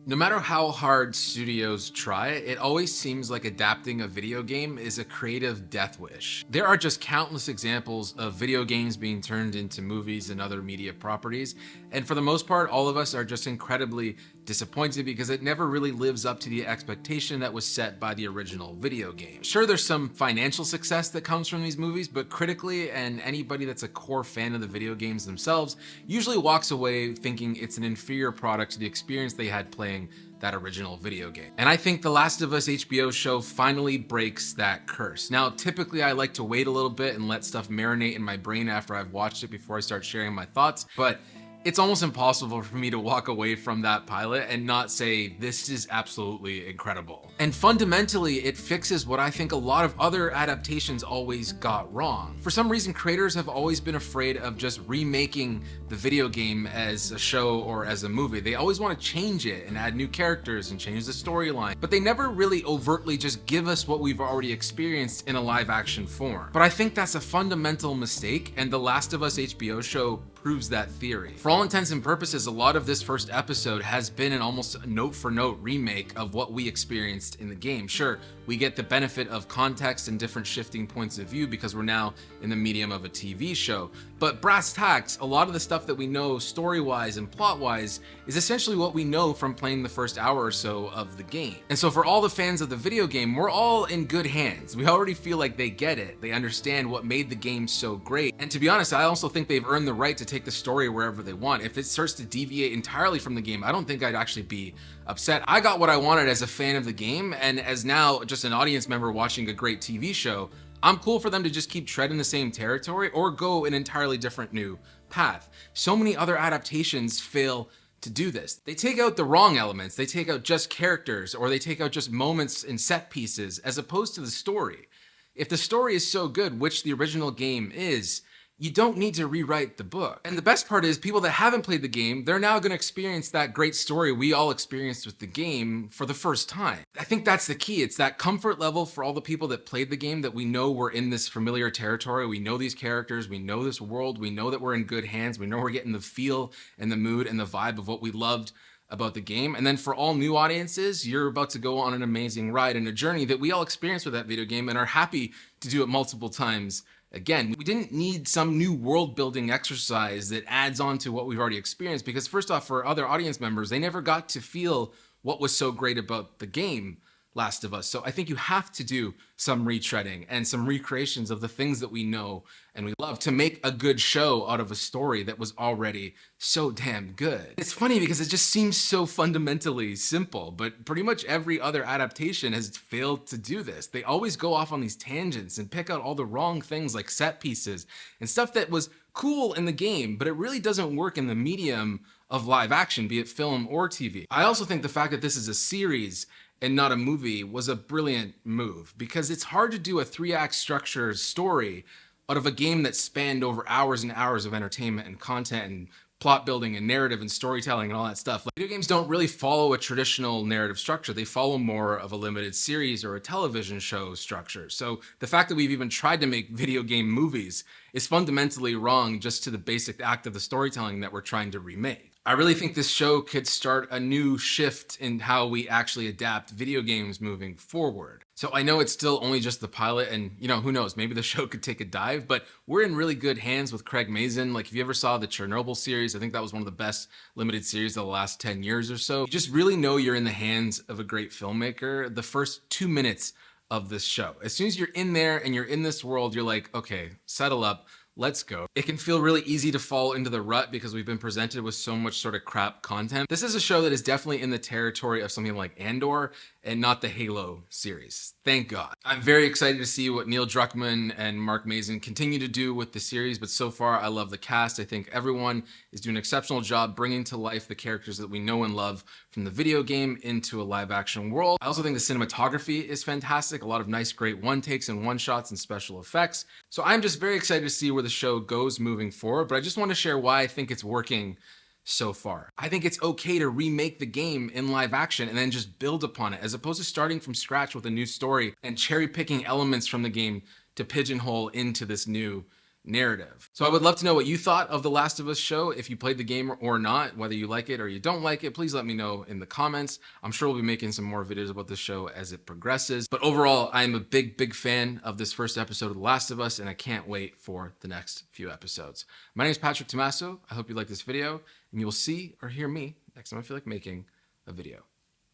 No matter how hard studios try, it always seems like adapting a video game is a creative death wish. There are just countless examples of video games being turned into movies and other media properties, and for the most part, all of us are just incredibly disappointed because it never really lives up to the expectation that was set by the original video game. Sure, there's some financial success that comes from these movies, but critically, and anybody that's a core fan of the video games themselves usually walks away thinking it's an inferior product to the experience they had playing that original video game. And I think The Last of Us HBO show finally breaks that curse. Now, typically I like to wait a little bit and let stuff marinate in my brain after I've watched it before I start sharing my thoughts, but it's almost impossible for me to walk away from that pilot and not say, this is absolutely incredible. And fundamentally, it fixes what I think a lot of other adaptations always got wrong. For some reason, creators have always been afraid of just remaking the video game as a show or as a movie. They always want to change it and add new characters and change the storyline, but they never really overtly just give us what we've already experienced in a live action form. But I think that's a fundamental mistake, and The Last of Us HBO show proves that theory. For all intents and purposes, a lot of this first episode has been an almost note-for-note remake of what we experienced in the game. Sure, we get the benefit of context and different shifting points of view because we're now in the medium of a TV show, but brass tacks, a lot of the stuff that we know story-wise and plot-wise is essentially what we know from playing the first hour or so of the game. And so for all the fans of the video game, we're all in good hands. We already feel like they get it. They understand what made the game so great. And to be honest, I also think they've earned the right to take the story wherever they want. If it starts to deviate entirely from the game, I don't think I'd actually be upset. I got what I wanted as a fan of the game, and as now just an audience member watching a great TV show, I'm cool for them to just keep treading the same territory or go an entirely different new path. So many other adaptations fail to do this. They take out the wrong elements, they take out just characters, or they take out just moments and set pieces as opposed to the story. If the story is so good, which the original game is, you don't need to rewrite the book. And the best part is people that haven't played the game, they're now going to experience that great story we all experienced with the game for the first time. I think that's the key. It's that comfort level for all the people that played the game, that we know we're in this familiar territory. We know these characters, we know this world, we know that we're in good hands, we know we're getting the feel and the mood and the vibe of what we loved about the game. And then for all new audiences, you're about to go on an amazing ride and a journey that we all experienced with that video game and are happy to do it multiple times again. We didn't need some new world building exercise that adds on to what we've already experienced, because first off, for other audience members, they never got to feel what was so great about the game Last of Us. So I think you have to do some retreading and some recreations of the things that we know and we love to make a good show out of a story that was already so damn good. It's funny because it just seems so fundamentally simple, but pretty much every other adaptation has failed to do this. They always go off on these tangents and pick out all the wrong things like set pieces and stuff that was cool in the game, but it really doesn't work in the medium of live action, be it film or TV. I also think the fact that this is a series and not a movie was a brilliant move, because it's hard to do a 3-act structure story out of a game that spanned over hours and hours of entertainment and content and plot building and narrative and storytelling and all that stuff. Like, video games don't really follow a traditional narrative structure. They follow more of a limited series or a television show structure. So the fact that we've even tried to make video game movies is fundamentally wrong just to the basic act of the storytelling that we're trying to remake. I really think this show could start a new shift in how we actually adapt video games moving forward. So I know it's still only just the pilot, and who knows, maybe the show could take a dive, but we're in really good hands with Craig Mazin. Like, if you ever saw the Chernobyl series, I think that was one of the best limited series of the last 10 years or so. You just really know you're in the hands of a great filmmaker the first 2 minutes of this show. As soon as you're in there and you're in this world, you're like, okay, settle up. Let's go. It can feel really easy to fall into the rut because we've been presented with so much sort of crap content. This is a show that is definitely in the territory of something like Andor and not the Halo series. Thank God. I'm very excited to see what Neil Druckmann and Mark Mazin continue to do with the series, but so far I love the cast. I think everyone is doing an exceptional job bringing to life the characters that we know and love from the video game into a live action world. I also think the cinematography is fantastic. A lot of nice, great one takes and one shots and special effects. So I'm just very excited to see where the show goes moving forward, but I just want to share why I think it's working so far. I think it's okay to remake the game in live action and then just build upon it, as opposed to starting from scratch with a new story and cherry picking elements from the game to pigeonhole into this new narrative. So I would love to know what you thought of the Last of Us show. If you played the game or not, whether you like it or you don't like it, please let me know in the comments. I'm sure we'll be making some more videos about this show as it progresses. But overall, I'm a big fan of this first episode of The Last of Us, and I can't wait for the next few episodes. My name is Patrick Tommaso. I hope you like this video, and you will see or hear me next time I feel like making a video.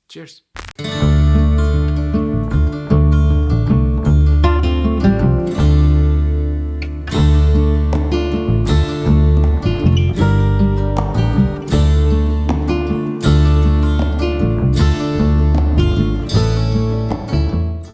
Cheers.